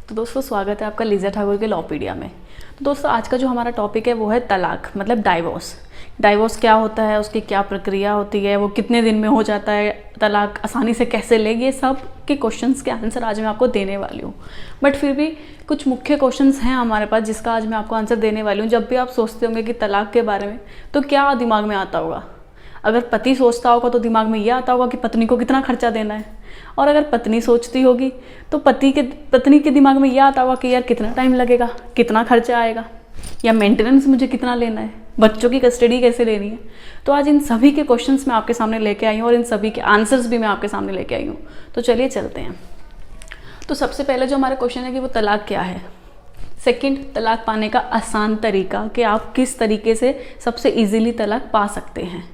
तो दोस्तों स्वागत है आपका लीजा ठाकुर के लॉपीडिया में। तो दोस्तों आज का जो हमारा टॉपिक है वो है तलाक मतलब डाइवोर्स। डाइवोर्स क्या होता है, उसकी क्या प्रक्रिया होती है, वो कितने दिन में हो जाता है, तलाक आसानी से कैसे लेगी, ये सब के क्वेश्चंस के आंसर आज मैं आपको देने वाली हूँ। बट फिर भी कुछ मुख्य क्वेश्चंस हैं हमारे पास जिसका आज मैं आपको आंसर देने वाली हूँ। जब भी आप सोचते होंगे कि तलाक के बारे में तो क्या दिमाग में आता होगा? अगर पति सोचता होगा तो दिमाग में ये आता होगा कि पत्नी को कितना खर्चा देना है, और अगर पत्नी सोचती होगी तो पत्नी के दिमाग में यह आता होगा कि यार कितना टाइम लगेगा, कितना खर्चा आएगा, या मेंटेनेंस मुझे कितना लेना है, बच्चों की कस्टडी कैसे लेनी है। तो आज इन सभी के क्वेश्चंस मैं आपके सामने लेके आई हूँ और इन सभी के आंसर्स भी मैं आपके सामने लेके आई हूँ। तो चलिए चलते हैं। तो सबसे पहले जो हमारा क्वेश्चन है कि वो तलाक क्या है। सेकंड, तलाक पाने का आसान तरीका कि आप किस तरीके से सबसे इजीली तलाक पा सकते हैं।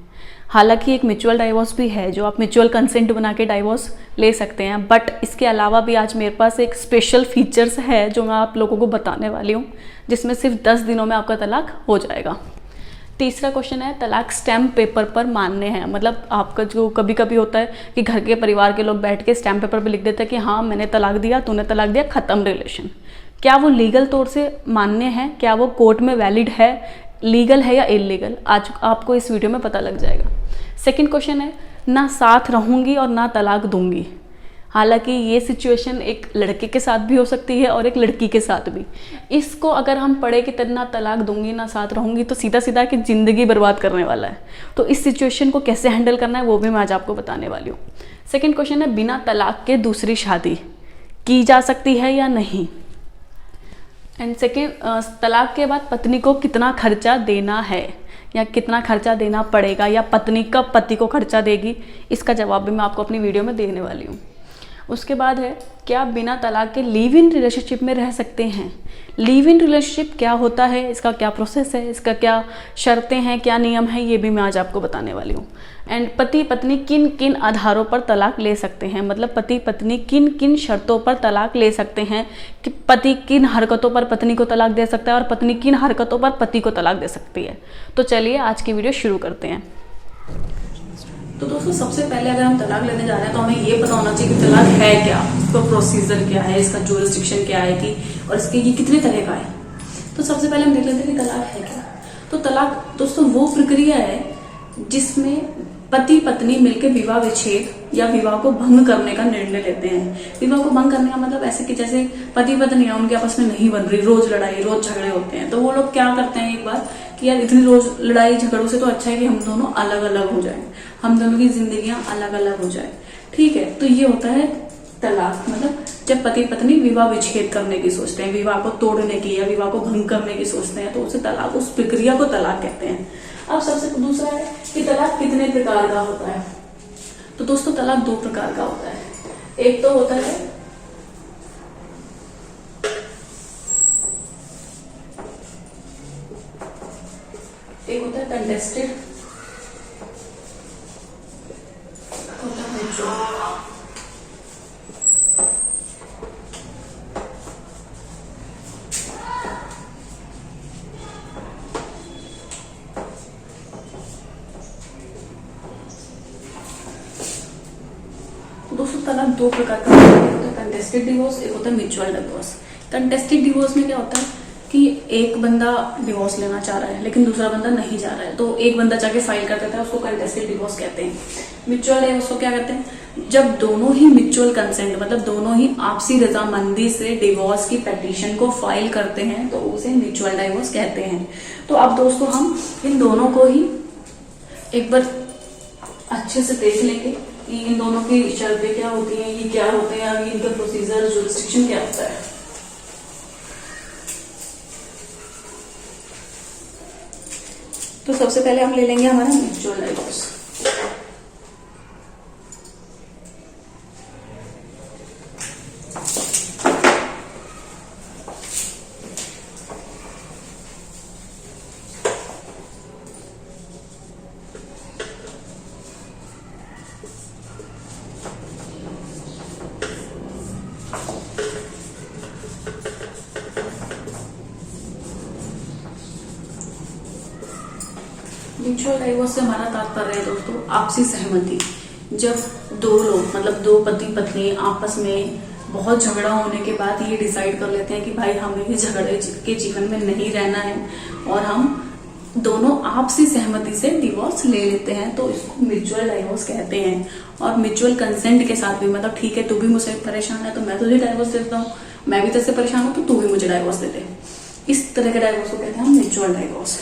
हालांकि एक म्यूचुअल डाइवोर्स भी है जो आप म्यूचुअल कंसेंट बना के डाइवोर्स ले सकते हैं, बट इसके अलावा भी आज मेरे पास एक स्पेशल फीचर्स है जो मैं आप लोगों को बताने वाली हूँ, जिसमें सिर्फ 10 दिनों में आपका तलाक हो जाएगा। तीसरा क्वेश्चन है तलाक स्टैम्प पेपर पर मान्य है। मतलब आपका जो कभी कभी होता है कि घर के परिवार के लोग बैठ के स्टैम्प पेपर पर लिख देते हैं कि हाँ मैंने तलाक दिया, तूने तलाक दिया, खत्म रिलेशन। क्या वो लीगल तौर से मान्य है? क्या वो कोर्ट में वैलिड है, लीगल है या इलीगल? आज आपको इस वीडियो में पता लग जाएगा। सेकंड क्वेश्चन है ना साथ रहूंगी और ना तलाक दूंगी। हालांकि ये सिचुएशन एक लड़के के साथ भी हो सकती है और एक लड़की के साथ भी। इसको अगर हम पढ़े कि ना तलाक दूंगी ना साथ रहूंगी तो सीधा सीधा कि ज़िंदगी बर्बाद करने वाला है। तो इस सिचुएशन को कैसे हैंडल करना है वो भी मैं आज आपको बताने वाली हूँ। सेकंड क्वेश्चन है बिना तलाक के दूसरी शादी की जा सकती है या नहीं। एंड सेकेंड, तलाक के बाद पत्नी को कितना खर्चा देना है या कितना खर्चा देना पड़ेगा, या पत्नी कब पति को खर्चा देगी, इसका जवाब भी मैं आपको अपनी वीडियो में देने वाली हूँ। उसके बाद है क्या आप बिना तलाक के लिव इन रिलेशनशिप में रह सकते हैं। लिव इन रिलेशनशिप क्या होता है, इसका क्या प्रोसेस है, इसका क्या शर्तें हैं, क्या नियम है, ये भी मैं आज आपको बताने वाली हूँ। एंड पति पत्नी किन किन आधारों पर तलाक ले सकते हैं, मतलब पति पत्नी किन किन शर्तों पर तलाक ले सकते हैं, कि पति किन हरकतों पर पत्नी को तलाक दे सकता है और पत्नी किन हरकतों पर पति को तलाक दे सकती है। तो चलिए आज की वीडियो शुरू करते हैं। तो दोस्तों सबसे पहले अगर हम तलाक लेने जा रहे हैं तो हमें ये पता होना चाहिए कि तलाक है क्या, इसका प्रोसीजर क्या है, इसका जुरिस्डिक्शन क्या है कि और इसके ये कितने तरह का है। तो सबसे पहले हम देख लेते हैं कि तलाक है क्या। तो तलाक दोस्तों वो प्रक्रिया है जिसमें पति पत्नी मिलकर विवाह विच्छेद या विवाह को भंग करने का निर्णय लेते हैं। विवाह को भंग करने का मतलब ऐसे कि जैसे पति पत्नी है उनके आपस में नहीं बन रही, रोज लड़ाई रोज झगड़े होते हैं, तो वो लोग क्या करते हैं एक बार कि यार इतनी रोज लड़ाई झगड़ों से तो अच्छा है कि हम दोनों अलग अलग हो जाएं, हम दोनों की जिंदगियां अलग अलग हो जाए। ठीक है, तो ये होता है तलाक। मतलब जब पति पत्नी विवाह विच्छेद करने की सोचते हैं, विवाह को तोड़ने की या विवाह को भंग करने की सोचते हैं, तो उसे तलाक, उस प्रक्रिया को तलाक कहते हैं। अब सबसे दूसरा है कि तलाक कितने प्रकार का होता है। तो दोस्तों तलाक 2 प्रकार का होता है। एक तो होता है कंटेस्टेड, दोस्तों तलाक 2 प्रकार का होता है। एक होता है कंटेस्टेड डिवोर्स, एक होता है म्यूचुअल डिवोर्स। कंटेस्टेड डिवोर्स में क्या होता है कि एक बंदा डिवोर्स लेना चाह रहा है लेकिन दूसरा बंदा नहीं चाह रहा है, तो एक बंदा जाके फाइल कर देता है, उसको कंटेस्टेड डिवोर्स कहते हैं। म्यूचुअल डिवोर्स को क्या कहते हैं, जब दोनों ही म्यूचुअल कंसेंट मतलब दोनों ही आपसी रजामंदी से डिवोर्स की पिटीशन को फाइल करते हैं तो उसे म्यूचुअल डिवोर्स कहते हैं। तो अब दोस्तों हम इन दोनों को ही एक बार अच्छे से देख लेंगे कि इन दोनों की शर्तें क्या होती हैं, ये क्या होते हैं, इनका प्रोसीजर जुरिस्डिक्शन क्या होता है। तो सबसे पहले हम ले लेंगे हमारा म्यूचुअल डिवोर्स। म्यूचुअल डाइवोर्स से हमारा तात्पर्य है दोस्तों आपसी सहमति। जब दो लोग मतलब 2 पति पत्नी आपस में बहुत झगड़ा होने के बाद ये डिसाइड कर लेते हैं कि भाई हमें इस झगड़े के जीवन में नहीं रहना है और हम दोनों आपसी सहमति से डिवोर्स ले लेते हैं, तो इसको म्यूचुअल डाइवोर्स कहते हैं। और म्यूचुअल कंसेंट के साथ भी, मतलब ठीक है तू भी मुझसे परेशान है तो मैं तुझे डाइवोर्स देता हूँ, मैं भी तेरे परेशान हूँ तो तू भी मुझे डाइवोर्स दे दे। इस तरह के डाइवोर्स को कहते हैं हम म्यूचुअल डाइवोर्स।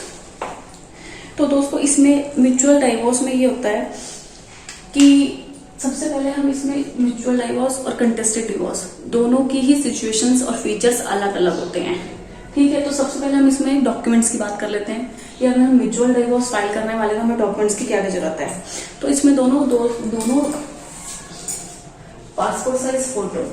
तो दोस्तों इसमें म्यूचुअल डाइवोर्स में ये होता है कि सबसे पहले हम इसमें म्यूचुअल डाइवोर्स और कंटेस्टेड डिवोर्स दोनों की ही सिचुएशंस और फीचर्स अलग अलग होते हैं। ठीक है, तो सबसे पहले हम इसमें डॉक्यूमेंट्स की बात कर लेते हैं कि अगर हम म्यूचुअल डाइवोर्स फाइल करने वाले तो हमें डॉक्यूमेंट्स की क्या जरूरत है। तो इसमें दोनों पासपोर्ट साइज फोटो,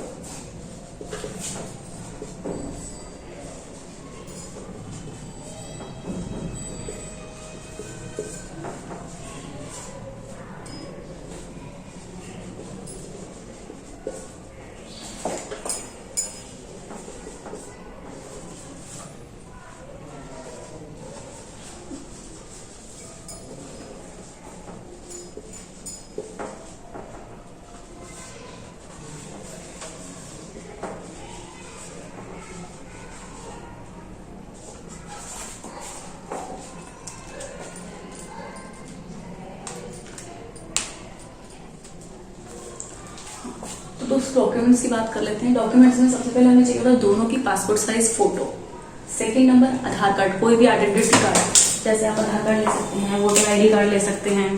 तो उस डॉक्यूमेंट्स की बात कर लेते हैं। डॉक्यूमेंट्स में सबसे पहले हमें चाहिए होता है दोनों की passport size photo. Second number Aadhaar card, कोई भी आइडेंटिटी कार्ड, जैसे आप आधार कार्ड ले सकते हैं, वोटर आईडी कार्ड ले सकते हैं।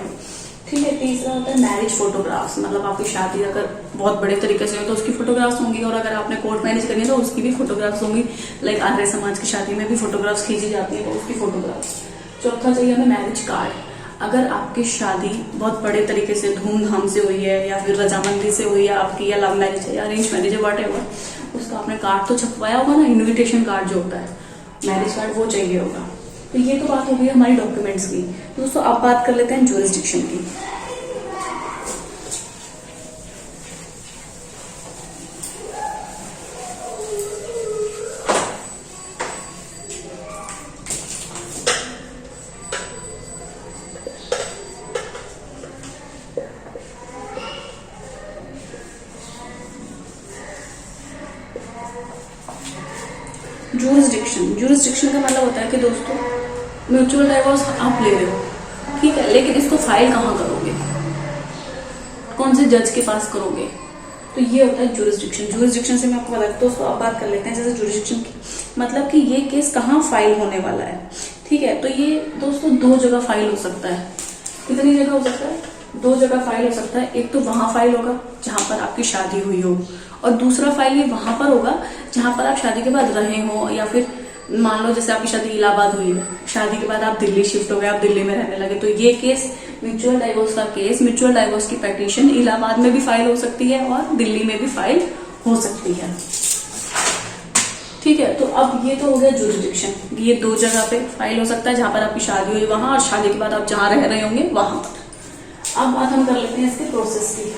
ठीक है, तीसरा होता है मैरिज फोटोग्राफ्स, मतलब आपकी शादी अगर बहुत बड़े तरीके से हो तो उसकी फोटोग्राफ्स होंगी, और अगर आपने कोर्ट मैरिज करनी है तो उसकी भी फोटोग्राफ्स होंगी। लाइक आर्य समाज की शादी में भी फोटोग्राफ्स खींची जाती है तो उसकी फोटोग्राफ्स। चौथा चाहिए हमें मैरिज कार्ड, अगर आपकी शादी बहुत बड़े तरीके से धूमधाम से हुई है या फिर रजामंदी से हुई है आपकी, या लव मैरिज है या अरेंज मैरिज है, व्हाटएवर, उसका आपने कार्ड तो छपवाया होगा ना, इन्विटेशन कार्ड जो होता है, मैरिज कार्ड, वो चाहिए होगा। तो ये तो बात हो गई हमारी डॉक्यूमेंट्स की। दोस्तों अब बात कर लेते हैं ज्यूरिसडिक्शन की। ज्यूरिसडिक्शन का मतलब होता है कि दोस्तों म्यूचुअल डाइवोर्स आप ले रहे हो, ठीक है, लेकिन इसको फाइल कहाँ करोगे, कौन से जज के पास करोगे, तो ये होता है ज्यूरिसडिक्शन। ज्यूरिसडिक्शन से मैं आपको बता दूं दोस्तों, अब बात कर लेते हैं जैसे ज्यूरिसडिक्शन की, मतलब कि ये केस कहाँ फाइल होने वाला है। ठीक है, तो ये दोस्तों 2 जगह फाइल हो सकता है। कितनी जगह हो सकता है? 2 जगह फाइल हो सकता है। एक तो वहां फाइल होगा जहां पर आपकी शादी हुई हो, और दूसरा फाइल ये वहां पर होगा जहां पर आप शादी के बाद रहे हो, या फिर मान लो जैसे आपकी शादी इलाहाबाद हुई है, शादी के बाद आप दिल्ली शिफ्ट हो गए, आप दिल्ली में रहने लगे, तो ये केस म्यूचुअल डाइवोर्स का केस, म्यूचुअल डाइवोर्स की पिटीशन इलाहाबाद में भी फाइल हो सकती है और दिल्ली में भी फाइल हो सकती है। ठीक है, तो अब ये तो हो गया ज्यूरिसडिक्शन, ये 2 जगह पे फाइल हो सकता है, जहां पर आपकी शादी हुई वहां, और शादी के बाद आप जहां रह रहे होंगे वहां पर। अब बात हम कर लेते हैं इसके प्रोसेस की।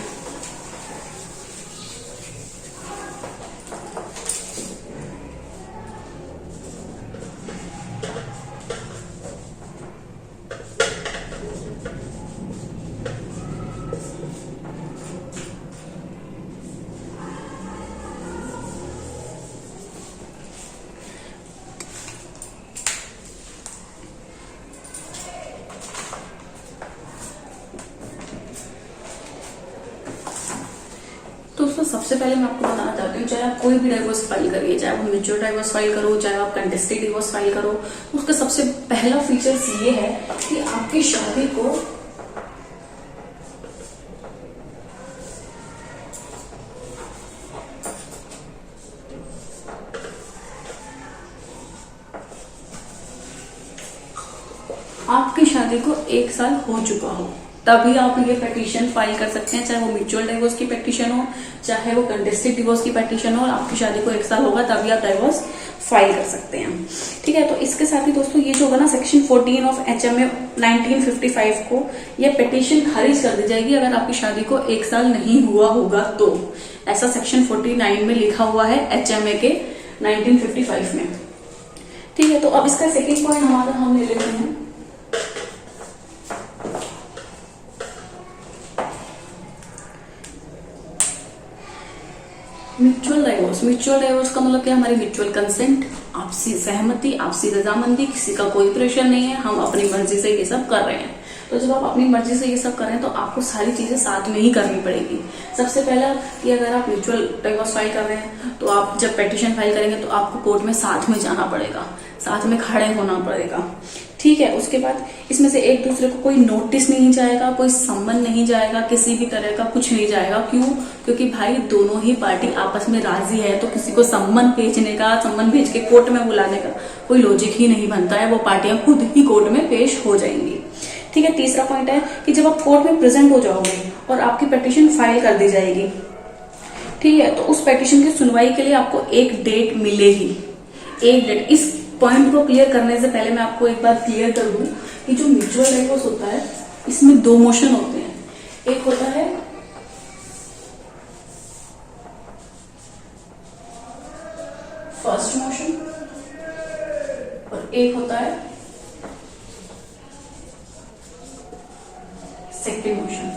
दोस्तों सबसे पहले मैं आपको बताना चाहती हूँ, चाहे आप कोई भी डाइवोर्स फाइल करिए, चाहे आप म्यूचुअल डाइवोर्स फाइल करो, चाहे आप कंटेस्टेड डिवोर्स फाइल करो, उसका सबसे पहला फीचर्स ये है कि आपकी शादी को आपकी शादी को 1 साल हो चुका हो, तभी आप ये पिटीशन फाइल कर सकते हैं। चाहे वो म्यूचुअल डाइवोर्स की पिटीशन हो, चाहे वो कंटेस्टेड डिवोर्स की पिटीशन हो, आपकी शादी को 1 साल होगा तभी आप डाइवोर्स फाइल कर सकते हैं। ठीक है, तो इसके साथ ही दोस्तों ये जो होगा ना, सेक्शन 14 ऑफ HMA 1955 को ये पिटीशन खारिज कर दी जाएगी अगर आपकी शादी को 1 साल नहीं हुआ होगा तो। ऐसा सेक्शन 49 में लिखा हुआ है HMA के 1955 में। ठीक है, तो अब इसका सेकेंड पॉइंट हमारा हम ले लेते हैं म्यूचुअल डाइवोर्स का मतलब क्या, हमारी म्यूचुअल कंसेंट, आपसी सहमति, आपसी रजामंदी, किसी का कोई प्रेशर नहीं है, हम अपनी मर्जी से ये सब कर रहे हैं। तो जब आप अपनी मर्जी से ये सब कर रहे हैं तो आपको सारी चीजें साथ में ही करनी पड़ेगी। सबसे पहला कि अगर आप म्यूचुअल डाइवोर्स फाइल कर रहे हैं तो आप जब पेटिशन फाइल करेंगे तो आपको कोर्ट में साथ में जाना पड़ेगा, साथ में खड़े होना पड़ेगा, ठीक है। उसके बाद इसमें से एक दूसरे को कोई नोटिस नहीं जाएगा, कोई सम्मन नहीं जाएगा, किसी भी तरह का कुछ नहीं जाएगा। क्यों? क्योंकि भाई दोनों ही पार्टी आपस में राजी है, तो किसी को सम्मन भेज के कोर्ट में बुलाने का कोई लॉजिक ही नहीं बनता है। वो पार्टियां खुद ही कोर्ट में पेश हो जाएंगी, ठीक है। तीसरा पॉइंट है कि जब आप कोर्ट में प्रेजेंट हो जाओगे और आपकी पिटीशन फाइल कर दी जाएगी, ठीक है, तो उस पिटीशन की सुनवाई के लिए आपको एक डेट मिलेगी, एक डेट। इस पॉइंट को क्लियर करने से पहले मैं आपको एक बात क्लियर कर दूं कि जो म्यूचुअल डाइवोर्स होता है इसमें दो मोशन होते हैं। एक होता है फर्स्ट मोशन और एक होता है सेकेंड मोशन।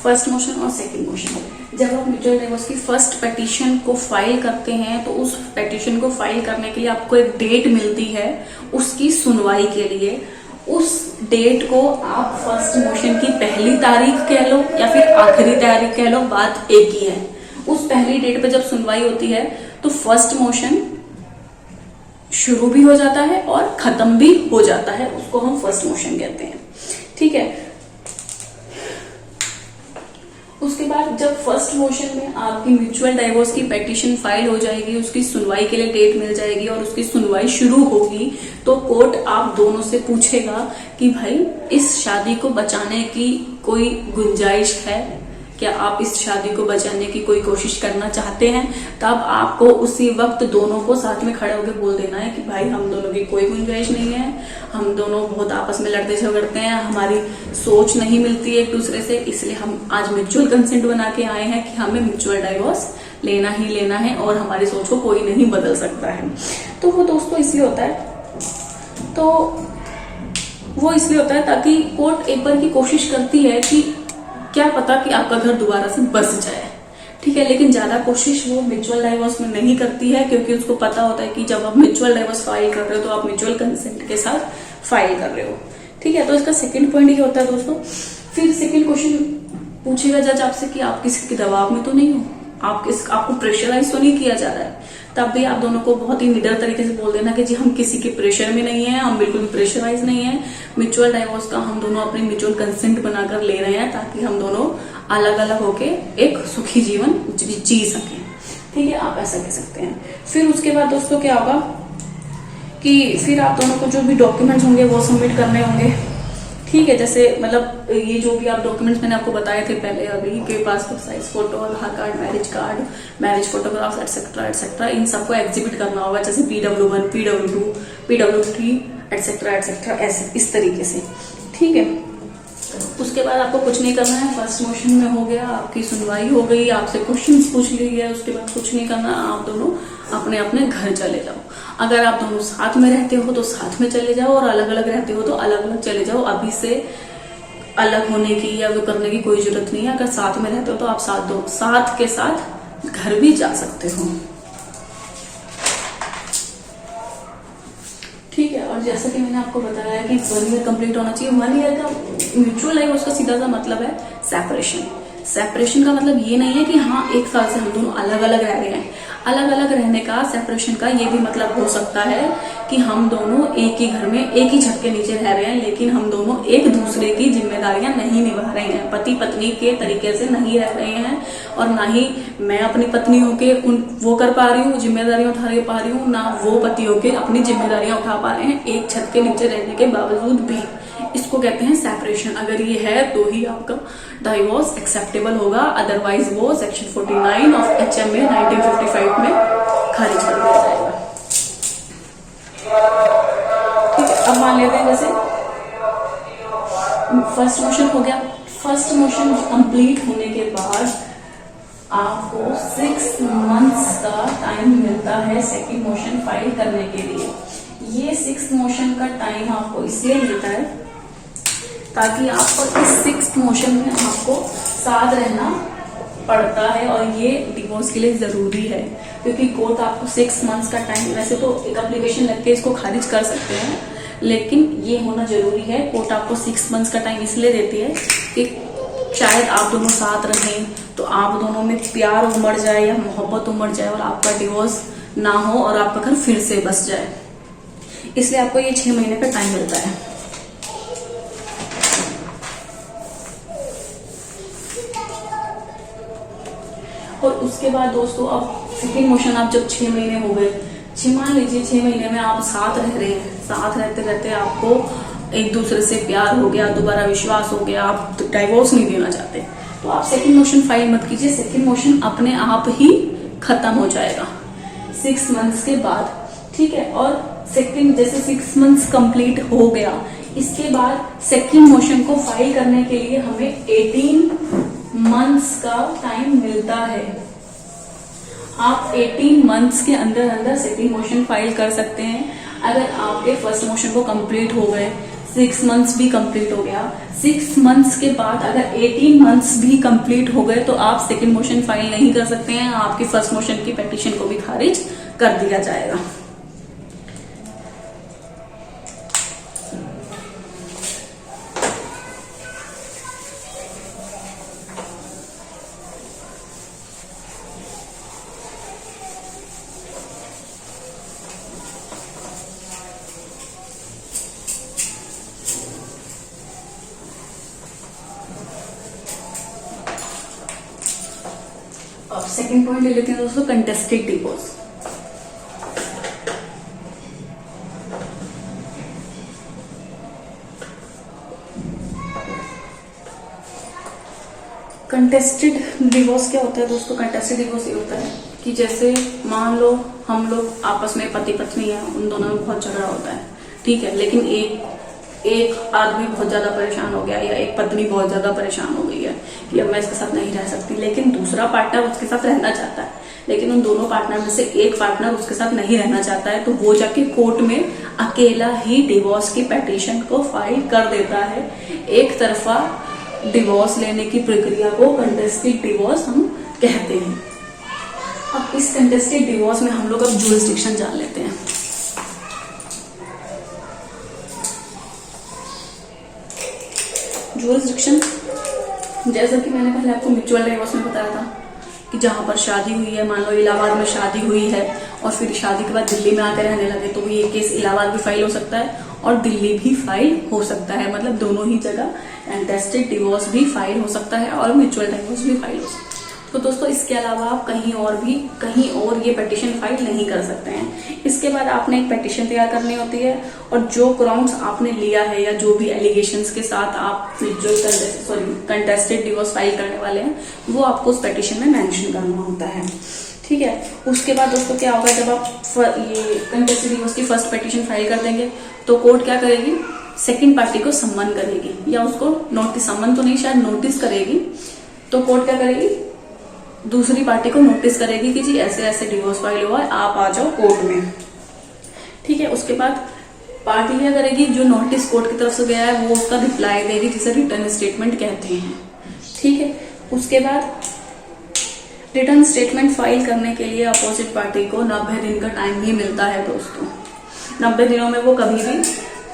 फर्स्ट मोशन और सेकेंड मोशन, जब आप म्यूचुअल डाइवोर्स की फर्स्ट पिटीशन को फाइल करते हैं तो उस पिटीशन को फाइल करने के लिए आपको एक डेट मिलती है उसकी सुनवाई के लिए। उस डेट को आप फर्स्ट मोशन की पहली तारीख कह लो या फिर आखिरी तारीख कह लो, बात एक ही है। उस पहली डेट पे जब सुनवाई होती है तो फर्स्ट मोशन शुरू भी हो जाता है और खत्म भी हो जाता है, उसको हम फर्स्ट मोशन कहते हैं, ठीक है। उसके बाद जब फर्स्ट मोशन में आपकी म्यूचुअल डाइवोर्स की पिटीशन फाइल हो जाएगी, उसकी सुनवाई के लिए डेट मिल जाएगी और उसकी सुनवाई शुरू होगी, तो कोर्ट आप दोनों से पूछेगा कि भाई इस शादी को बचाने की कोई गुंजाइश है क्या, आप इस शादी को बचाने की कोई कोशिश करना चाहते हैं। तब आपको उसी वक्त दोनों को साथ में खड़े होकर बोल देना है कि भाई हम दोनों की कोई गुंजाइश नहीं है, हम दोनों बहुत आपस में लड़ते झगड़ते हैं, हमारी सोच नहीं मिलती एक दूसरे से, इसलिए हम आज म्यूचुअल कंसेंट बना के आए हैं कि हमें म्यूचुअल डाइवोर्स लेना ही लेना है और हमारी सोच को कोई नहीं बदल सकता है। तो वो दोस्तों इसलिए होता है ताकि कोर्ट एक बार की कोशिश करती है कि क्या पता कि आपका घर दोबारा से बस जाए, ठीक है। लेकिन ज्यादा कोशिश वो म्यूचुअल डाइवोर्स में नहीं करती है, क्योंकि उसको पता होता है कि जब आप म्यूचुअल डाइवोर्स फाइल कर रहे हो तो आप म्यूचुअल कंसेंट के साथ फाइल कर रहे हो, ठीक है। तो इसका सेकंड पॉइंट ये होता है दोस्तों। फिर सेकंड क्वेश्चन पूछेगा जज आपसे कि आप किसी के दबाव में तो नहीं हो, आपको प्रेशराइज तो नहीं किया जा रहा है। तब भी आप दोनों को बहुत ही निडर तरीके से बोल देना कि जी हम किसी के प्रेशर में नहीं है, हम बिल्कुल भी प्रेशराइज नहीं है। म्यूचुअल डाइवोर्स का हम दोनों अपनी म्यूचुअल कंसेंट बनाकर ले रहे हैं ताकि हम दोनों अलग अलग होके एक सुखी जीवन जी सकें, ठीक है। आप ऐसा कह सकते हैं। फिर उसके बाद दोस्तों क्या होगा कि फिर आप दोनों को जो भी डॉक्यूमेंट्स होंगे वो सबमिट करने होंगे, ठीक है। जैसे मतलब ये जो भी आप डॉक्यूमेंट्स मैंने आपको बताए थे पहले अभी के passport size photo, Aadhaar card, marriage photographs etcetera etcetera, इन सबको एग्जिबिट करना होगा, जैसे PW1, PW2, PW3 एटसेट्रा ऐसे इस तरीके से, ठीक है। उसके बाद आपको कुछ नहीं करना है, फर्स्ट मोशन में हो गया, आपकी सुनवाई हो गई, आपसे क्वेश्चंस पूछ लिए गए, उसके बाद कुछ नहीं करना, आप दोनों अपने अपने घर चले जाओ। अगर आप दोनों साथ में रहते हो तो साथ में चले जाओ और अलग अलग रहते हो तो अलग अलग चले जाओ। अभी से अलग होने की या वो करने की कोई जरूरत नहीं है। अगर साथ में रहते हो तो आप साथ के साथ घर भी जा सकते हो, ठीक है। और जैसा कि मैंने आपको बताया कि 1 ईयर कंप्लीट होना चाहिए। 1 ईयर का म्यूचुअल डाइवोर्स का सीधा सा मतलब है सेपरेशन का मतलब ये नहीं है कि हाँ 1 साल से हम दोनों अलग अलग रह रहे हैं। अलग अलग रहने का, सेपरेशन का ये भी मतलब हो सकता है कि हम दोनों एक ही घर में एक ही छत के नीचे रह रहे हैं, लेकिन हम दोनों एक दूसरे की जिम्मेदारियां नहीं निभा रहे हैं, पति पत्नी के तरीके से नहीं रह रहे हैं, और ना ही मैं अपनी पत्नी होके वो कर पा रही हूँ, जिम्मेदारियां उठा पा रही हूँ, ना वो पति होके अपनी जिम्मेदारियां उठा पा रहे हैं एक छत के नीचे रहने के बावजूद भी। इसको कहते हैं सेपरेशन। अगर ये है तो ही आपका डाइवोर्स एक्सेप्टेबल होगा, अदरवाइज वो सेक्शन 49 ऑफ HMA 1955 में खारिज कर दिया जाएगा, ठीक है। अब मान लेते हैं जैसे फर्स्ट मोशन हो गया। फर्स्ट मोशन कंप्लीट होने के बाद आपको 6 मंथ्स का टाइम मिलता है सेकंड मोशन फाइल करने के लिए। ये 6 मोशन का टाइम आपको इसलिए मिलता है ताकि आपको इस 6th मोशन में आपको साथ रहना पड़ता है और ये डिवोर्स के लिए जरूरी है, क्योंकि कोर्ट आपको 6 मंथ्स का टाइम, वैसे तो एक एप्लीकेशन लग के इसको खारिज कर सकते हैं, लेकिन ये होना जरूरी है। कोर्ट आपको 6 मंथ्स का टाइम इसलिए देती है कि शायद आप दोनों साथ रहें तो आप दोनों में प्यार उमड़ जाए या मोहब्बत उमड़ जाए और आपका डिवोर्स ना हो और आपका घर फिर से बस जाए, इसलिए आपको ये 6 महीने का टाइम मिलता है। और उसके बाद दोस्तों, अब सेकेंड मोशन, आप जब 6 महीने हो गए, मान लीजिए 6 महीने में आप साथ रह रहे हैं, साथ रहते रहते आपको एक दूसरे से प्यार हो गया, दोबारा विश्वास हो गया, आप डाइवोर्स नहीं देना चाहते, तो आप सेकेंड मोशन फाइल मत कीजिए। सेकेंड मोशन अपने आप ही खत्म हो जाएगा 6 मंथ्स के बाद, ठीक है। और सेकेंड, जैसे 6 मंथ्स कंप्लीट हो गया, इसके बाद सेकेंड मोशन को फाइल करने के लिए हमें 18 मंथ्स का टाइम मिलता है। आप 18 मंथ्स के अंदर अंदर सेकेंड मोशन फाइल कर सकते हैं। अगर आपके फर्स्ट मोशन को कंप्लीट हो गए, 6 मंथ्स भी कंप्लीट हो गया, 6 मंथ्स के बाद अगर 18 मंथ्स भी कंप्लीट हो गए तो आप सेकेंड मोशन फाइल नहीं कर सकते हैं, आपकी फर्स्ट मोशन की पिटीशन को भी खारिज कर दिया जाएगा। अब सेकेंड पॉइंट ले लेते हैं दोस्तों, कंटेस्टेड डिवोर्स। कंटेस्टेड डिवोर्स क्या होता है दोस्तों? कंटेस्टेड डिवोर्स ये होता है कि जैसे मान लो हम लोग आपस में पति पत्नी है, उन दोनों में बहुत झगड़ा होता है, ठीक है, लेकिन एक आदमी बहुत ज्यादा परेशान हो गया या एक पत्नी बहुत ज्यादा परेशान हो गई है कि अब मैं इसके साथ नहीं रह सकती, लेकिन दूसरा पार्टनर उसके साथ रहना चाहता है, लेकिन उन दोनों पार्टनर में से एक पार्टनर उसके साथ नहीं रहना चाहता है, तो वो जाके कोर्ट में अकेला ही डिवोर्स की पिटीशन को फाइल कर देता है। एक तरफा डिवोर्स लेने की प्रक्रिया को कंटेस्टेड डिवोर्स हम कहते हैं। अब इस कंटेस्टेड डिवोर्स में हम लोग अब जुरिस्डिक्शन जान लेते हैं। जुरिस्डिक्शन, जैसा कि मैंने पहले आपको म्यूचुअल डिवोर्स में बताया था कि जहां पर शादी हुई है, मान लो इलाहाबाद में शादी हुई है और फिर शादी के बाद दिल्ली में आकर रहने लगे, तो ये केस इलाहाबाद भी फाइल हो सकता है और दिल्ली भी फाइल हो सकता है, मतलब दोनों ही जगह कंटेस्टेड डिवोर्स भी फाइल हो सकता है और म्यूचुअल डिवोर्स भी फाइल हो सकता है। तो दोस्तों इसके अलावा आप कहीं और ये पिटीशन फाइल नहीं कर सकते हैं। इसके बाद आपने एक पिटीशन तैयार करनी होती है और जो ग्राउंड्स आपने लिया है या जो भी एलिगेशंस के साथ आप कंटेस्टेड डिवोर्स फाइल करने वाले हैं, वो आपको उस पिटीशन में मेंशन करना होता है, ठीक है। उसके बाद दोस्तों क्या होगा, जब आप ये कंटेस्टेड डिवोर्स की फर्स्ट पिटीशन फाइल कर देंगे तो कोर्ट क्या करेगी, सेकंड पार्टी को सम्मन करेगी या उसको नोटिस, सम्मन तो नहीं शायद नोटिस करेगी। तो कोर्ट क्या करेगी, दूसरी पार्टी को नोटिस करेगी कि जी ऐसे ऐसे डिवोर्स फाइल हुआ है, आप आ जाओ कोर्ट में, ठीक है। उसके बाद पार्टी क्या करेगी, जो नोटिस कोर्ट की तरफ से गया है वो उसका रिप्लाई देगी, जिसे रिटर्न स्टेटमेंट कहते हैं, ठीक है। उसके बाद रिटर्न स्टेटमेंट फाइल करने के लिए अपोजिट पार्टी को 90 दिन का टाइम भी मिलता है दोस्तों। 90 दिनों में वो कभी भी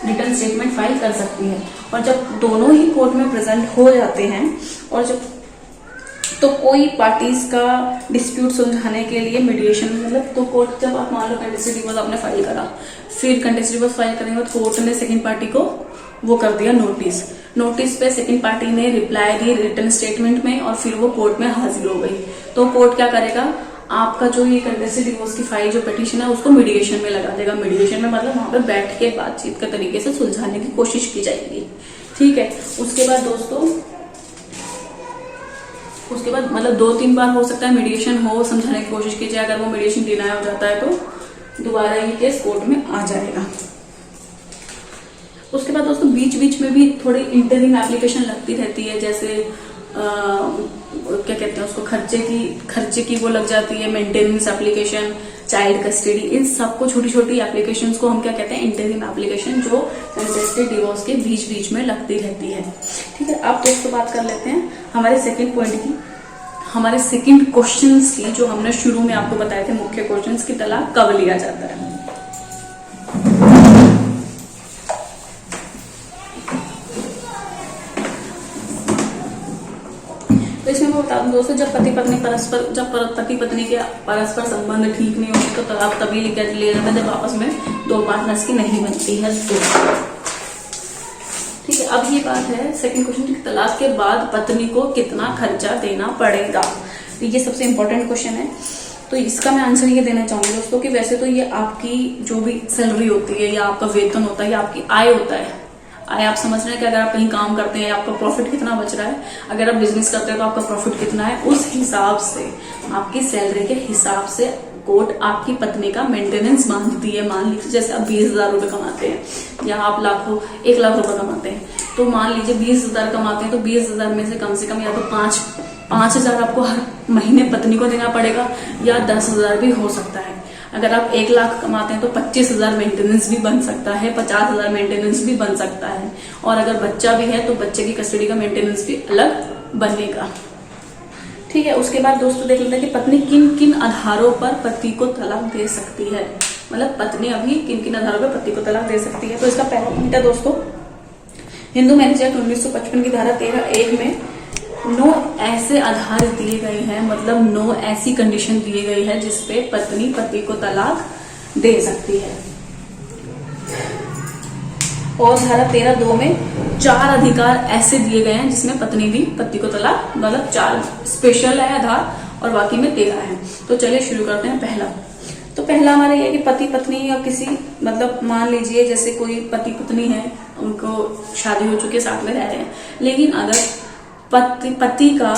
रिटर्न स्टेटमेंट फाइल कर सकती है। और जब दोनों ही कोर्ट में प्रेजेंट हो जाते हैं और जब तो कोई पार्टीज का डिस्प्यूट सुलझाने के लिए मीडिएशन, मतलब तो कोर्ट, जब आप मान लो कंटेस्टेड डिवोर्स आपने फाइल करा, फिर कंटेस्टेड डिवोर्स फाइल करने के बाद कोर्ट ने सेकंड पार्टी को वो कर दिया नोटिस पे सेकंड पार्टी ने रिप्लाई दी रिटर्न स्टेटमेंट में और फिर वो कोर्ट में हाजिर हो गई, तो कोर्ट क्या करेगा, आपका जो ये कंटेस्टेड डिवोर्स की फाइल जो पिटीशन है उसको मीडिएशन में लगा देगा। मीडिएशन में मतलब वहां पे बैठ के बातचीत के तरीके से सुलझाने की कोशिश की जाएगी, ठीक है। उसके बाद दोस्तों, उसके बाद मतलब 2-3 बार हो सकता है मीडिएशन हो, समझाने की कोशिश की जाए, अगर वो मीडिएशन डिनाई हो जाता है तो दोबारा ये केस कोर्ट में आ जाएगा। उसके बाद दोस्तों बीच बीच में भी थोड़ी इंटरिम एप्लीकेशन लगती रहती है, जैसे क्या कहते हैं उसको, खर्चे की वो लग जाती है, मेंटेनेंस एप्लीकेशन, चाइल्ड कस्टडी, इन सबको छोटी छोटी एप्लीकेशंस को हम क्या कहते हैं, इंटरिम एप्लीकेशन, जो कंटेस्टेड डिवोर्स के बीच बीच में लगती रहती है, ठीक है। अब दोस्तों बात कर लेते हैं हमारे सेकंड पॉइंट की। हमारे सेकंड क्वेश्चंस की, जो हमने शुरू में आपको बताए थे मुख्य क्वेश्चंस की, तलाक कब लिया जाता है। तो इसमें मैं बता दूं दोस्तों, जब पति पत्नी के परस्पर संबंध ठीक नहीं होते तो तलाक तभी लिया जाता है जब आपस में दो पार्टनर्स की नहीं बनती है तो। ठीक है, अब ये बात है सेकंड क्वेश्चन की, तलाक के बाद पत्नी को कितना खर्चा देना पड़ेगा। तो ये सबसे इंपॉर्टेंट क्वेश्चन है। तो इसका मैं आंसर ये देना चाहूंगी दोस्तों कि वैसे तो ये आपकी जो भी सैलरी होती है या आपका वेतन होता है या आपकी आय होता है, आय आप समझ रहे हैं कि अगर आप कहीं काम करते हैं आपका प्रॉफिट कितना बच रहा है, अगर आप बिजनेस करते हैं तो आपका प्रॉफिट कितना है, उस हिसाब से आपकी सैलरी के हिसाब से कोर्ट आपकी पत्नी का मेंटेनेंस मांगती है। मान लीजिए जैसे आप 20,000 रुपए कमाते हैं या आप 1 लाख रुपए कमाते हैं, तो मान लीजिए 20,000 कमाते हैं तो 20,000 में से कम या तो 5,000 आपको हर महीने पत्नी को देना पड़ेगा या 10,000 भी हो सकता है। अगर आप 1 लाख कमाते हैं तो 25,000 मेंटेनेंस भी बन सकता है, 50,000 मेंटेनेंस भी बन सकता है, और अगर बच्चा भी है तो बच्चे की कस्टडी का मेंटेनेंस भी अलग बनेगा। ठीक है, उसके बाद दोस्तों देख लेते हैं कि पत्नी किन किन आधारों पर पति को तलाक दे सकती है। मतलब पत्नी अभी किन किन आधारों पर पति को तलाक दे सकती है। तो इसका पहला पॉइंट है दोस्तों, हिंदू मैरिज एक्ट 1955 की धारा 13(1) में 9 ऐसे आधार दिए गए हैं, मतलब 9 ऐसी कंडीशन दिए गई है जिसपे पत्नी पति को तलाक दे सकती है। और धारा 13(2) में 4 अधिकार ऐसे दिए गए हैं जिसमें पत्नी भी पति को तलाक, मतलब 4 स्पेशल है आधार और बाकी में 13 है। तो चलिए शुरू करते हैं। पहला हमारा ये है कि पति पत्नी या किसी, मतलब मान लीजिए जैसे कोई पति पत्नी है, उनको शादी हो चुकी है, साथ में रह रहे हैं, लेकिन अगर पति का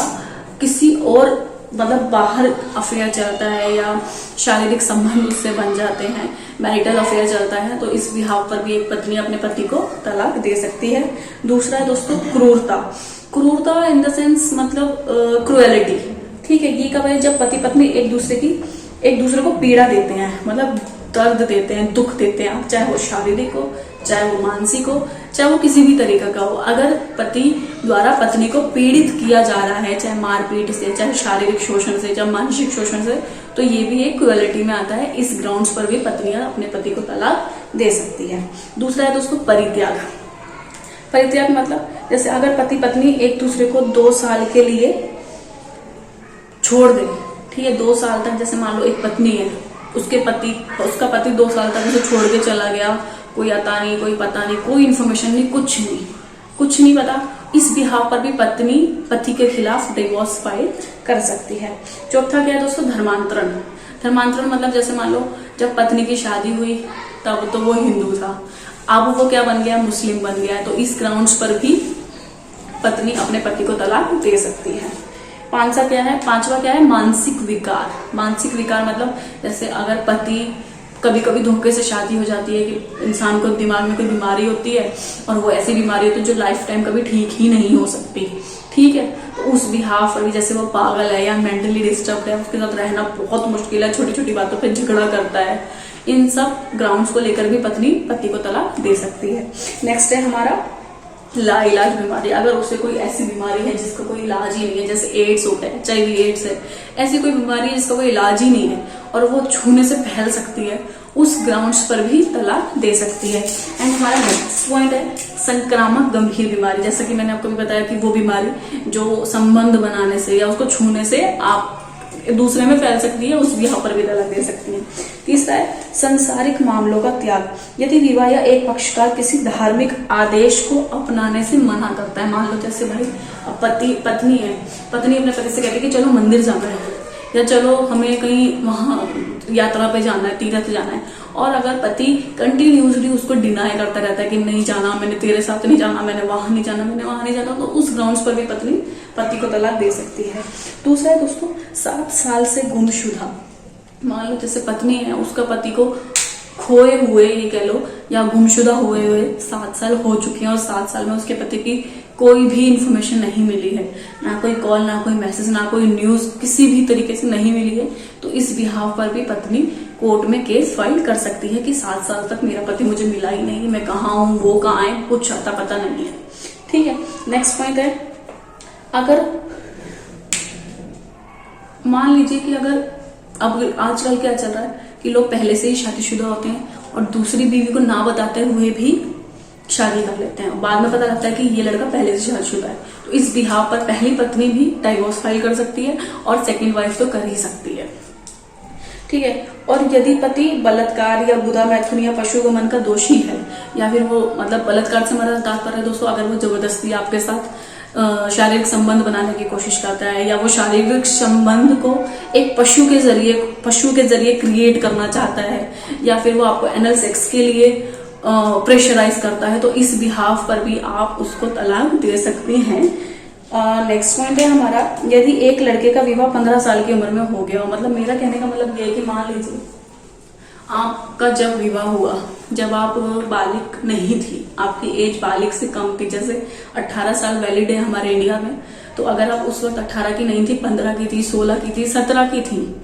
किसी और मतलब बाहर अफेयर चलता है या शारीरिक संबंध उससे बन जाते हैं, मैरिटल अफेयर चलता है, तो इस बिहाव पर भी एक पत्नी अपने पति को तलाक दे सकती है। दूसरा है दोस्तों क्रूरता इन द सेंस मतलब क्रुएलिटी। ठीक है, ये कब है, जब पति पत्नी एक दूसरे को पीड़ा देते हैं, मतलब दर्द देते हैं, दुख देते हैं, चाहे वो शारीरिक हो, चाहे वो मानसिक हो, चाहे वो किसी भी तरीके का हो। अगर पति द्वारा पत्नी को पीड़ित किया जा रहा है, चाहे मारपीट से, चाहे शारीरिक शोषण से, चाहे मानसिक शोषण से, तो ये भी एक क्रुएलिटी में आता है। इस ग्राउंड्स पर भी पत्नियां अपने पति को तलाक दे सकती है। दूसरा है दोस्तों परित्याग मतलब जैसे अगर पति पत्नी एक दूसरे को 2 साल के लिए छोड़ दे। ठीक है, 2 साल तक, जैसे मान लो एक पत्नी है, उसका पति 2 साल तक उसे छोड़ के चला गया, कोई आता नहीं, कोई पता नहीं, कोई इन्फॉर्मेशन नहीं, कुछ नहीं पता, इस बिहाव पर भी पत्नी पति के खिलाफ डिवोर्स फाइल कर सकती है। चौथा क्या है दोस्तों, धर्मांतरण मतलब जैसे मान लो जब पत्नी की शादी हुई तब तो वो हिंदू था, अब वो क्या बन गया, मुस्लिम बन गया है, तो इस ग्राउंड्स पर भी पत्नी अपने पति को तलाक दे सकती है। पांचवा क्या है, मानसिक विकार मतलब जैसे अगर पति कभी कभी धोखे से शादी हो जाती है कि इंसान को दिमाग में कोई बीमारी होती है और वो ऐसी बीमारी होती है जो लाइफ टाइम कभी ठीक ही नहीं हो सकती। ठीक है, तो उस बिहाफ पर भी जैसे वो पागल है या मेंटली डिस्टर्ब है, उसके साथ रहना बहुत मुश्किल है, छोटी छोटी बातों पे झगड़ा करता है, इन सब ग्राउंड्स को लेकर भी पत्नी पति को तलाक दे सकती है। नेक्स्ट है हमारा लाइलाज बीमारी। अगर उसे कोई ऐसी बीमारी है जिसका कोई इलाज ही नहीं है, जैसे एड्स होता है, HIV एड्स है, ऐसी कोई बीमारी है जिसका कोई इलाज ही नहीं है और वो छूने से फैल सकती है, उस ग्राउंड्स पर भी तलाक दे सकती है। एंड हमारा नेक्स्ट पॉइंट है संक्रामक गंभीर बीमारी। जैसा कि मैंने आपको भी बताया कि वो बीमारी जो संबंध बनाने से या उसको छूने से आप दूसरे में फैल सकती है, उस विवाह पर भी तलाक दे सकती है। तीसरा है सांसारिक मामलों का त्याग। यदि विवाह या एक पक्षकार किसी धार्मिक आदेश को अपनाने से मना करता है, मान लो जैसे भाई पत्नी है, पत्नी अपने पति से कहती है कि चलो मंदिर जाना है या चलो हमें कहीं वहां यात्रा पे जाना है, तीर्थ जाना है, और अगर पति कंटिन्यूसली उसको डिनाई करता रहता है कि नहीं जाना, मैंने तेरे साथ नहीं जाना, मैंने वहां नहीं जाना, मैंने वहां नहीं जाना, तो उस ग्राउंड्स पर भी पत्नी पति को तलाक दे सकती है। दूसरा है दोस्तों 7 साल से गुमशुदा। मान लो जैसे पत्नी है, उसका पति को खोए हुए ये कह लो या गुमशुदा हुए 7 साल हो चुके हैं और 7 साल में उसके पति की कोई भी इंफॉर्मेशन नहीं मिली है, ना कोई कॉल, ना कोई मैसेज, ना कोई न्यूज, किसी भी तरीके से नहीं मिली है, तो इस बिहाव पर भी पत्नी कोर्ट में केस फाइल कर सकती है कि 7 साल तक मेरा पति मुझे मिला ही नहीं, मैं कहाँ हूँ, वो कहाँ है, कुछ अता पता नहीं है। ठीक है, नेक्स्ट पॉइंट है मान लीजिए कि अगर अब आजकल क्या चल रहा है कि लोग पहले से ही शादीशुदा होते हैं और दूसरी बीवी को ना बताते हुए भी शादी कर लेते हैं, बाद में पता लगता है कि ये लड़का पहले से शादीशुदा है। तो इस बिहाव पर पहली पत्नी भी डाइवोर्स फाइल कर सकती है और सेकंड वाइफ तो कर ही सकती है, ठीक है। और यदि पति बलात्कार या बुरा मैथुन या पशुगमन का दोषी है, या फिर वो मतलब बलात्कार से हमारा तात्पर्य है दोस्तों, अगर वो जबरदस्ती आपके साथ शारीरिक संबंध बनाने की कोशिश करता है, या वो शारीरिक संबंध को एक पशु के जरिए क्रिएट करना चाहता है, या फिर वो आपको एनल सेक्स के लिए प्रेशराइज करता है, तो इस बिहाफ पर भी आप उसको तलाक दे सकते हैं। नेक्स्ट पॉइंट है हमारा, यदि एक लड़के का विवाह 15 साल की उम्र में हो गया हो, मतलब मेरा कहने का मतलब ये है कि मान लीजिए आपका जब विवाह हुआ, जब आप बालिग नहीं थी, आपकी एज बालिग से कम थी, जैसे 18 साल वैलिड है हमारे इंडिया में, तो अगर आप उस वक्त 18 की नहीं थी, 15 की थी, 16 की थी, 17 की थी,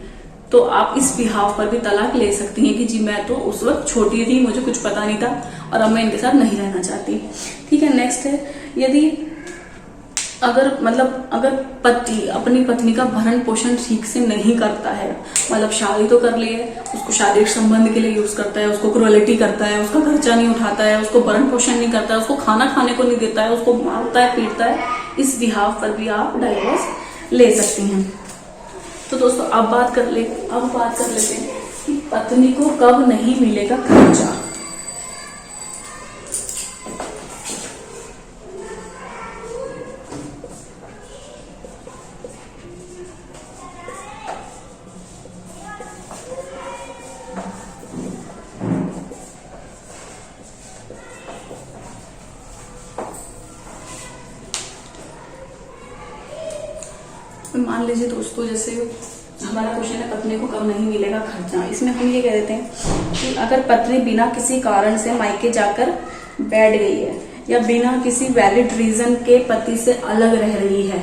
तो आप इस बिहाफ पर भी तलाक ले सकती हैं कि जी मैं तो उस वक्त छोटी थी, मुझे कुछ पता नहीं था और अब मैं इनके साथ नहीं रहना चाहती, ठीक है। नेक्स्ट है, यदि अगर पति अपनी पत्नी का भरण पोषण ठीक से नहीं करता है, मतलब शादी तो कर ली है, उसको शारीरिक संबंध के लिए यूज करता है, उसको क्रूरलिटी करता है, उसका खर्चा नहीं उठाता है, उसको भरण पोषण नहीं करता है, उसको खाना खाने को नहीं देता है, उसको मारता है, पीटता है, इस बिहाफ पर भी आप डाइवोर्स ले सकती हैं। तो दोस्तों अब बात कर लेते हैं कि पत्नी को कब नहीं मिलेगा खर्चा। मान लीजिए दोस्तों, जैसे हमारा क्वेश्चन है पत्नी को कब नहीं मिलेगा खर्चा। इसमें हम ये कह देते हैं कि अगर पत्नी बिना किसी कारण से मायके जाकर बैठ गई है, या बिना किसी वैलिड रीजन के पति से अलग रह रही है,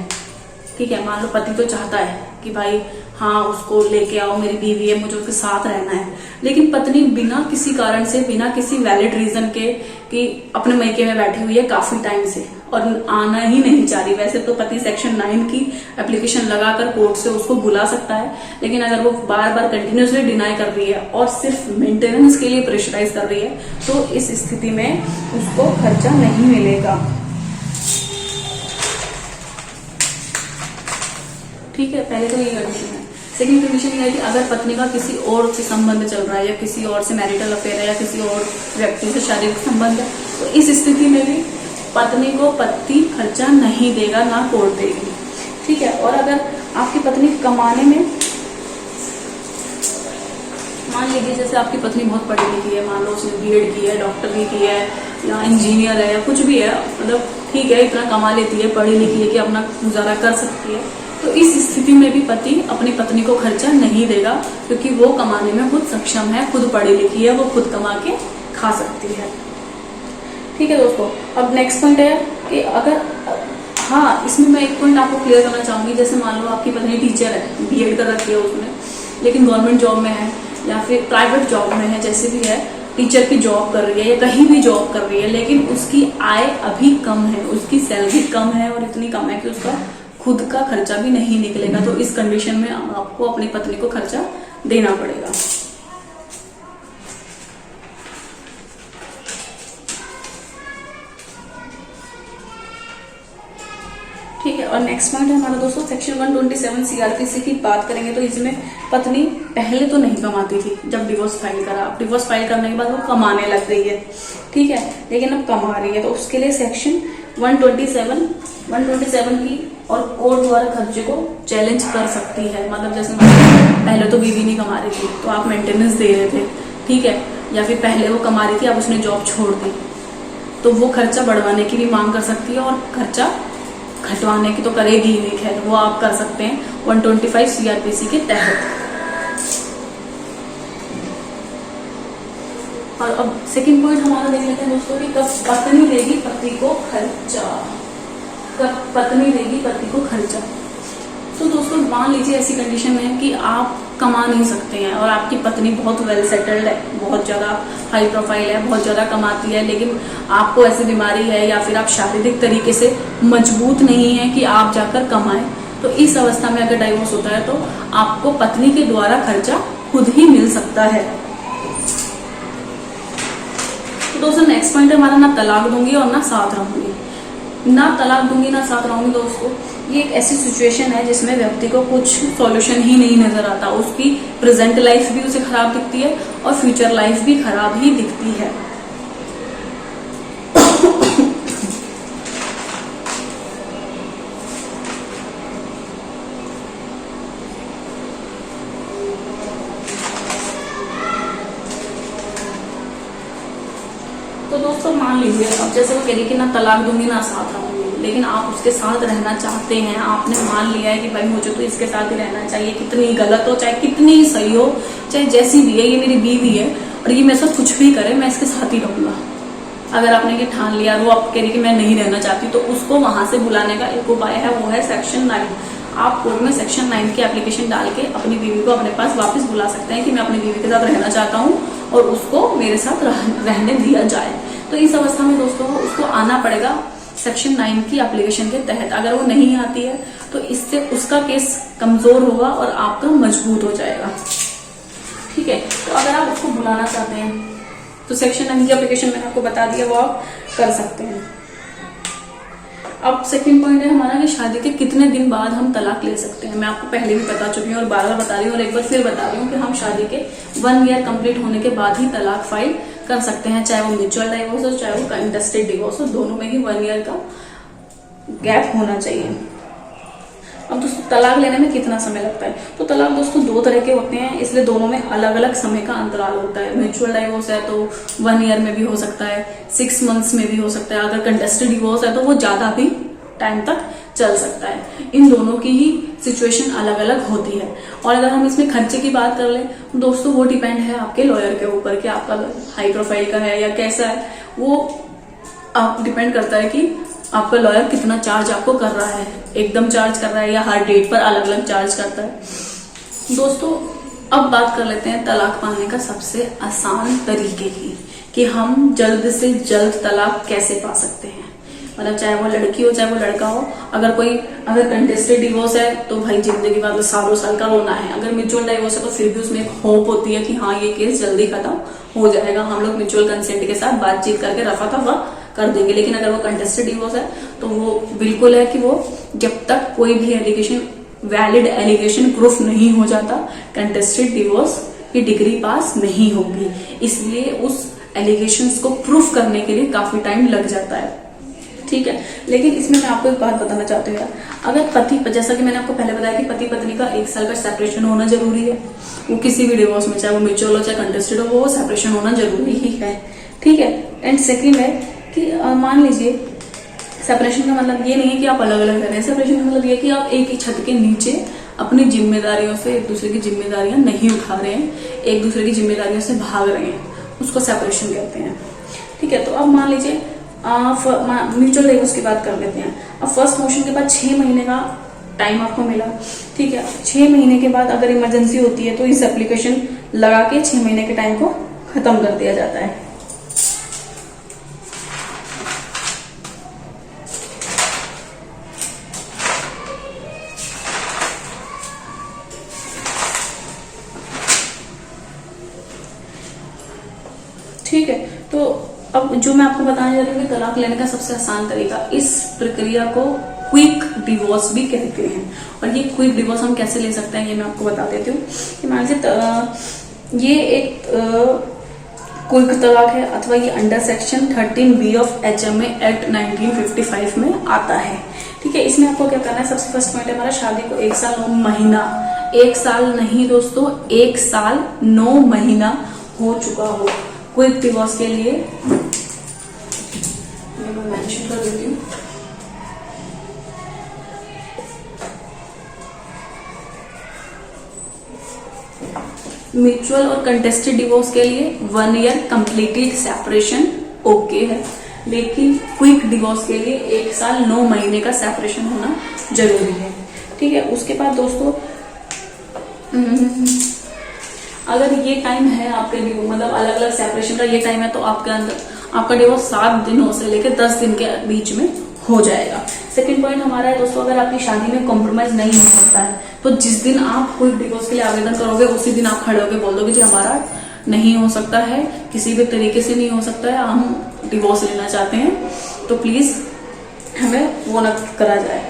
ठीक है। मान लो पति तो चाहता है कि भाई हाँ उसको लेके आओ, मेरी बीवी है, मुझे उसके साथ रहना है, लेकिन पत्नी बिना किसी कारण से, बिना किसी वैलिड रीजन के कि अपने मायके में बैठी हुई है काफी टाइम से और आना ही नहीं चाह रही। वैसे तो पति सेक्शन 9 की एप्लीकेशन लगाकर कोर्ट से उसको बुला सकता है, लेकिन अगर वो बार बार कंटिन्यूसली डिनाई कर रही है और सिर्फ मेंटेनेंस के लिए प्रेशराइज कर रही है, तो इस स्थिति में उसको खर्चा नहीं मिलेगा, ठीक है। पहले तो ये कंडीशन है। सेकंड कंडीशन ये है कि अगर पत्नी का किसी और से संबंध चल रहा है, या किसी और से मैरिटल अफेयर है, या किसी और व्यक्ति से शारीरिक संबंध है, तो इस स्थिति में भी पत्नी को पति खर्चा नहीं देगा, ना कोर्ट देगी, ठीक है। और अगर आपकी पत्नी कमाने में, मान लीजिए जैसे आपकी पत्नी बहुत पढ़ी लिखी है, मान लो उसने बीएड की है, डॉक्टरी की है, या इंजीनियर है, या कुछ भी है, मतलब ठीक है इतना कमा लेती है, पढ़ी लिखी है कि अपना गुजारा कर सकती है, तो इस स्थिति में भी पति अपनी पत्नी को खर्चा नहीं देगा, क्योंकि वो कमाने में खुद सक्षम है, खुद पढ़ी लिखी है, वो खुद कमा के खा सकती है, ठीक है दोस्तों। अब नेक्स्ट पॉइंट है कि अगर, हाँ इसमें मैं एक पॉइंट आपको क्लियर करना चाहूंगी, जैसे मान लो आपकी पत्नी टीचर है, बीएड कर रखी है उसने, लेकिन गवर्नमेंट जॉब में है या फिर प्राइवेट जॉब में है, जैसे भी है, टीचर की जॉब कर रही है या कहीं भी जॉब कर रही है, लेकिन उसकी आय अभी कम है, उसकी सैलरी कम है और इतनी कम है कि उसका खुद का खर्चा भी नहीं निकलेगा, तो इस कंडीशन में आपको अपनी पत्नी को खर्चा देना पड़ेगा, ठीक है। और नेक्स्ट पॉइंट है हमारा दोस्तों सेक्शन 127 सीआरपीसी की बात करेंगे, तो इसमें पत्नी पहले तो नहीं कमाती थी जब डिवोर्स फाइल करा, अब डिवोर्स फाइल करने के बाद वो कमाने लग गई है, ठीक है, लेकिन अब कमा रही है, तो उसके लिए सेक्शन 127 की और कोर्ट द्वारा खर्चे को चैलेंज कर सकती है। मतलब जैसे पहले तो बीवी नहीं कमा रही थी तो आप मेंटेनेंस दे रहे थे, ठीक है, या फिर पहले वो कमा रही थी अब उसने जॉब छोड़ दी, तो वो खर्चा बढ़वाने की भी मांग कर सकती है और खर्चा घटवाने की तो करेगी ही नहीं, खैर वो आप कर सकते हैं 125 सीआरपीसी के तहत। और अब सेकंड पॉइंट हमारा देख लेते हैं दोस्तों कि कब पत्नी देगी पति को खर्चा, कब पत्नी देगी पति को खर्चा। तो दोस्तों मान लीजिए ऐसी कंडीशन में है कि आप कमा नहीं सकते हैं और आपकी पत्नी बहुत वेल सेटल्ड है, बहुत ज़्यादा हाई प्रोफाइल है, बहुत ज़्यादा कमाती है, लेकिन आपको ऐसी बीमारी है या फिर आप शारीरिक तरीके से मजबूत नहीं है कि आप जाकर कमाएं, तो इस अवस्था में अगर डाइवोर्स होता है तो आपको पत्नी के द्वारा खर्चा खुद ही मिल सकता है। तो दोस्तों नेक्स्ट पॉइंट है हमारा, ना तलाक दूंगी और ना साथ रहूंगी। ना तलाक दूंगी ना साथ रहूंगी दोस्तों, ये एक ऐसी सिचुएशन है जिसमें व्यक्ति को कुछ सॉल्यूशन ही नहीं नजर आता। उसकी प्रेजेंट लाइफ भी उसे खराब दिखती है और फ्यूचर लाइफ भी खराब ही दिखती है। तो दोस्तों मान लीजिए अब जैसे वो कह रही कि ना तलाक दूंगी ना साथ रहूंगी, लेकिन आप उसके साथ रहना चाहते हैं, आपने मान लिया है कि भाई मुझे तो इसके साथ ही रहना चाहिए, कितनी गलत हो चाहे कितनी सही हो चाहे जैसी भी है, ये मेरी बीवी है और ये मेरे साथ कुछ भी करे मैं इसके साथ ही रहूंगा। अगर आपने ये ठान लिया, वो आप कह रही कि मैं नहीं रहना चाहती, तो उसको वहां से बुलाने का एक उपाय है, वो है सेक्शन 9। आप कोर्ट में सेक्शन 9 की एप्लीकेशन डाल के अपनी बीवी को अपने पास वापस बुला सकते हैं कि मैं अपनी बीवी के साथ रहना चाहता हूँ और उसको मेरे साथ रहने दिया जाए। तो इस अवस्था में दोस्तों उसको आना पड़ेगा सेक्शन 9 की एप्लीकेशन के तहत। अगर वो नहीं आती है तो इससे उसका केस कमजोर होगा और आपका मजबूत हो जाएगा। ठीक है, तो अगर आप उसको बुलाना चाहते हैं तो सेक्शन 9 की एप्लीकेशन मैंने आपको बता दिया, वो आप कर सकते हैं। अब सेकंड पॉइंट है हमारा कि शादी के कितने दिन बाद हम तलाक ले सकते हैं। मैं आपको पहले भी बता चुकी हूँ और बार बार बता रही हूँ और एक बार फिर बता रही हूँ कि हम शादी के 1 ईयर कंप्लीट होने के बाद ही तलाक फाइल कर सकते हैं, चाहे वो म्यूचुअल डाइवोर्स हो चाहे वो कंटेस्टेड डिवोर्स हो, दोनों में ही 1 ईयर का गैप होना चाहिए। अब दोस्तों तलाक लेने में कितना समय लगता है, तो तलाक दोस्तों 2 तरह के होते हैं, इसलिए दोनों में अलग अलग समय का अंतराल होता है। म्यूचुअल डाइवोर्स है तो 1 ईयर में भी हो सकता है, 6 मंथ्स में भी हो सकता है। अगर कंटेस्टेड डिवोर्स है तो वो ज्यादा भी टाइम तक चल सकता है। इन दोनों की ही सिचुएशन अलग अलग होती है। और अगर हम इसमें खर्चे की बात कर ले दोस्तों, वो डिपेंड है आपके लॉयर के ऊपर कि आपका हाई प्रोफाइल का है या कैसा है। वो आप डिपेंड करता है कि आपका लॉयर कितना चार्ज आपको कर रहा है, एकदम चार्ज कर रहा है या हर डेट पर अलग अलग चार्ज करता है। दोस्तों अब बात कर लेते हैं तलाक पाने का सबसे आसान तरीके की, कि हम जल्द से जल्द तलाक कैसे पा सकते हैं। मतलब चाहे वो लड़की हो चाहे वो लड़का हो, अगर कंटेस्टेड डिवोर्स है तो भाई जिंदगी भर सालों साल का रोना है। अगर म्यूचुअल डाइवोर्स है तो फिर भी उसमें एक होप होती है कि हाँ ये केस जल्दी खत्म हो जाएगा, हम लोग म्यूचुअल कंसेंट के साथ बातचीत करके रफा दफा कर देंगे। लेकिन अगर वो कंटेस्टेड डिवोर्स है तो वो बिल्कुल है कि वो जब तक कोई भी वैलिड एलिगेशन प्रूफ नहीं हो जाता, कंटेस्टेड डिवोर्स की डिग्री पास नहीं होगी। इसलिए उस एलिगेशंस को प्रूफ करने के लिए काफी टाइम लग जाता है। ठीक है, लेकिन इसमें मैं आपको एक बात बताना चाहती हूँ यार, अगर जैसा कि मैंने आपको पहले बताया कि पति पत्नी का 1 साल का सेपरेशन होना जरूरी है। वो किसी भी डिवोर्स में, चाहे वो म्यूचुअल हो चाहे कंटेस्टेड हो, वो सेपरेशन होना जरूरी ही है। ठीक है, एंड सेकेंड है कि मान लीजिए सेपरेशन का मतलब ये नहीं है कि आप अलग अलग रह रहे हैं। सेपरेशन का मतलब ये कि आप एक ही छत के नीचे अपनी जिम्मेदारियों से एक दूसरे की जिम्मेदारियां नहीं उठा रहे हैं, एक दूसरे की जिम्मेदारियों से भाग रहे हैं, उसको सेपरेशन कहते हैं। ठीक है, तो अब मान लीजिए म्यूचुअल डिवोर्स की बात कर लेते हैं। अब फर्स्ट मोशन के बाद 6 महीने का टाइम आपको मिला। ठीक है, 6 महीने के बाद अगर इमरजेंसी होती है तो इस एप्लीकेशन लगा के 6 महीने के टाइम को खत्म कर दिया जाता है। ठीक है, तो अब जो मैं आपको बताने जा रही हूँ कि तलाक लेने का सबसे आसान तरीका, इस प्रक्रिया को क्विक डिवोर्स भी कहते हैं। और ये क्विक डिवोर्स हम कैसे ले सकते हैं ये मैं आपको बता देती हूँ कि मान लीजिए ये एक क्विक तलाक है अथवा ये under section 13B of HMA act 1955 में आता है। ठीक है, इसमें आपको क्या करना है, सबसे फर्स्ट पॉइंट है हमारा शादी को 1 साल 9 महीना, 1 साल नहीं दोस्तों, 1 साल 9 महीना हो चुका हो क्विक डिवोर्स के लिए। मैं मेंशन कर देती हूँ। म्यूचुअल और कंटेस्टेड डिवोर्स के लिए 1 ईयर कंप्लीटेड सेपरेशन ओके है, लेकिन क्विक डिवोर्स के लिए 1 साल 9 महीने का सेपरेशन होना जरूरी है। ठीक है, उसके बाद दोस्तों अगर ये टाइम है आपके मतलब अलग अलग सेपरेशन का ये टाइम है तो आपके अंदर आपका डिवोर्स 7 दिनों से लेकर 10 दिन के बीच में हो जाएगा। सेकंड पॉइंट हमारा है दोस्तों, अगर आपकी शादी में कॉम्प्रोमाइज नहीं हो सकता है तो जिस दिन आप कोई डिवोर्स के लिए आवेदन करोगे उसी दिन आप खड़े होकर बोल दोगे जी हमारा नहीं हो सकता है, किसी भी तरीके से नहीं हो सकता है, हम डिवोर्स लेना चाहते हैं, तो प्लीज हमें वो न करा जाए,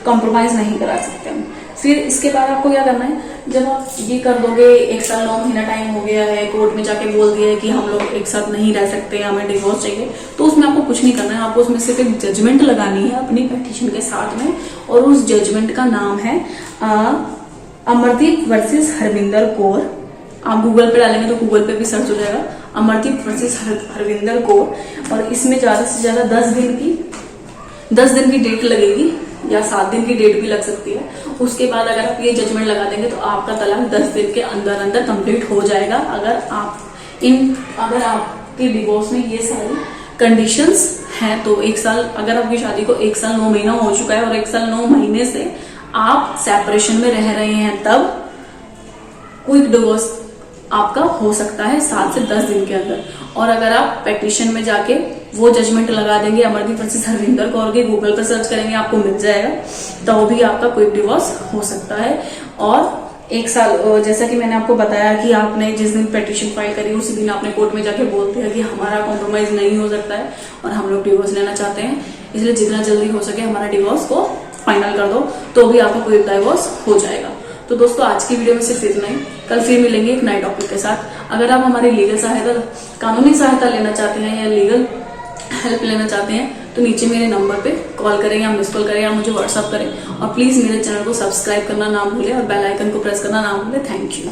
कॉम्प्रोमाइज नहीं करा सकते हम। फिर इसके बाद आपको क्या करना है, जब आप ये कर दोगे 1 साल 9 महीना टाइम हो गया है, कोर्ट में जाके बोल दिया है कि हम लोग एक साथ नहीं रह सकते, हमें डिवोर्स चाहिए, तो उसमें आपको कुछ नहीं करना है। आपको उसमें सिर्फ एक जजमेंट लगानी है अपनी पिटीशन के साथ में, और उस जजमेंट का नाम है अमरदीप वर्सेस हरविंदर कौर। आप गूगल पे डालेंगे तो गूगल पे भी सर्च हो जाएगा, अमरदीप वर्सेस हरविंदर कौर। और इसमें ज्यादा से ज्यादा 10 दिन की डेट लगेगी या 7 दिन की डेट भी लग सकती है। उसके बाद अगर आप ये जजमेंट लगा देंगे तो आपका तलाक 10 दिन के अंदर अंदर कंप्लीट हो जाएगा। अगर आपके डिवोर्स में ये सारी कंडीशंस हैं तो 1 साल, अगर आपकी शादी को 1 साल 9 महीना हो चुका है और 1 साल 9 महीने से आप सेपरेशन में रह रहे हैं, तब क्विक डिवोर्स आपका हो सकता है 7 से 10 दिन के अंदर। और अगर आप पेटिशन में जाके वो जजमेंट लगा देंगे अमरदीप वर्सेस हरविंदर कौर के, गूगल पर सर्च करेंगे आपको मिल जाएगा, तो भी आपका क्विक डिवोर्स हो सकता है। और 1 साल, जैसा कि मैंने आपको बताया कि आपने जिस दिन पेटिशन फाइल करी उसी दिन आपने कोर्ट में जाके बोल दिया कि हमारा कॉम्प्रोमाइज नहीं हो सकता है और हम लोग डिवोर्स लेना चाहते हैं, इसलिए जितना जल्दी हो सके हमारा डिवोर्स को फाइनल कर दो, तो भी आपका क्विक डिवोर्स हो जाएगा। तो दोस्तों आज की वीडियो में सिर्फ इतना ही, कल फिर मिलेंगे एक नए टॉपिक के साथ। अगर आप हमारी लीगल सहायता, कानूनी सहायता लेना चाहते हैं या लीगल हेल्प लेना चाहते हैं तो नीचे मेरे नंबर पे कॉल करें या मिस कॉल करें या मुझे व्हाट्सअप करें। और प्लीज मेरे चैनल को सब्सक्राइब करना ना भूलें और बेल आइकन को प्रेस करना ना भूलें। Thank you.